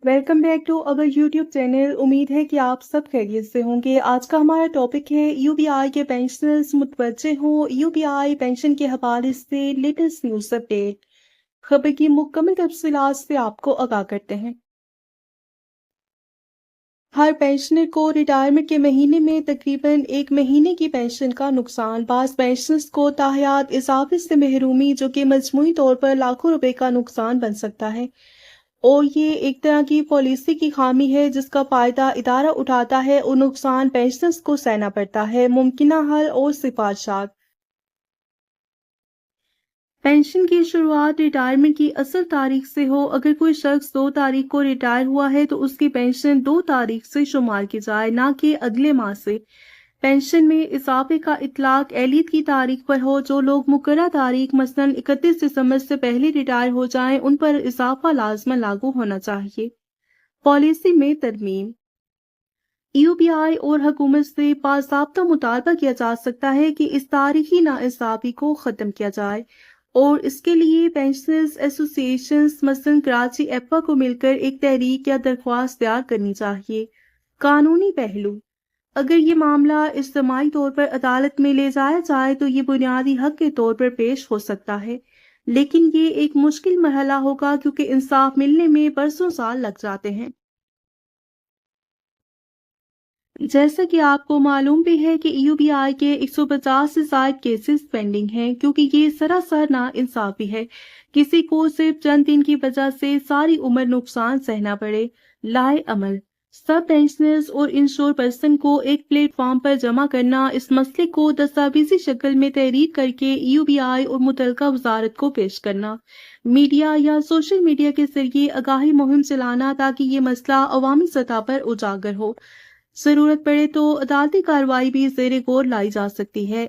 Welcome back to our YouTube channel. उम्मीद है कि आप सब खैरियत से होंगे। आज का हमारा टॉपिक है यूबीआई के पेंशनर्स मुतवज्जे हों, यूबीआई पेंशन के हवाले से लेटेस्ट न्यूज़ अपडेट। खबर की मुकम्मल तफसीलात से आपको आगाह करते हैं। हर पेंशनर को रिटायरमेंट के महीने में तकरीबन 1 महीने की पेंशन का नुकसान। बाज़ पेंशनर्स को ताहयात इजाफे से महरूमी, जो कि मजमूई तौर पर लाखों रुपए का नुकसान बन सकता है। और ये एक तरह की पॉलिसी की खामी है जिसका फ़ायदा इदारा उठाता है और नुकसान पेंशनर्स को सहना पड़ता है। मुमकिना हल और सिफारिशात। पेंशन की शुरुआत रिटायरमेंट की असल तारीख से हो। अगर कोई शख्स 2 तारीख को रिटायर हुआ है तो उसकी पेंशन 2 तारीख से शुमार की जाए, ना कि अगले माह से। पेंशन में इजाफे का इतलाक एहलियत की तारीख पर हो। जो लोग मुकर्रर तारीख मसलन 31 दिसंबर से पहले रिटायर हो जाएं, उन पर इजाफा लाजमन लागू होना चाहिए। पॉलिसी में तरमीम। यूबीआई और हुकूमत से बाज़ाब्ता मुतालबा किया जा सकता है कि इस तारीखी नाइंसाफी को ख़त्म किया जाए और इसके लिए पेंशनर्स एसोसिएशंस मसलन कराची एप्पा को मिलकर एक तहरीक या दरख्वास्त तैयार करनी चाहिए। कानूनी पहलू। अगर ये मामला इज्तिमाई तौर पर अदालत में ले जाया जाए तो ये बुनियादी हक के तौर पर पेश हो सकता है, लेकिन ये एक मुश्किल मरहला होगा क्योंकि इंसाफ मिलने में बरसों साल लग जाते हैं। जैसा कि आपको मालूम भी है कि यूबीआई के 150 से ज्यादा केसेस पेंडिंग हैं, क्योंकि ये सरासर नाइंसाफी है। किसी को सिर्फ चंद दिन की वजह से सारी उम्र नुकसान सहना पड़े। लाए अमल। सब पेंशनर्स और इंश्योर पर्सन को एक प्लेटफॉर्म पर जमा करना, इस मसले को दस्तावेजी शक्ल में तहरीर करके यूबीआई और मुतलका वजारत को पेश करना, मीडिया या सोशल मीडिया के जरिए आगाही मुहिम चलाना ताकि ये मसला अवामी सतह पर उजागर हो। जरूरत पड़े तो अदालती कार्रवाई भी जेर गौर लाई जा सकती है।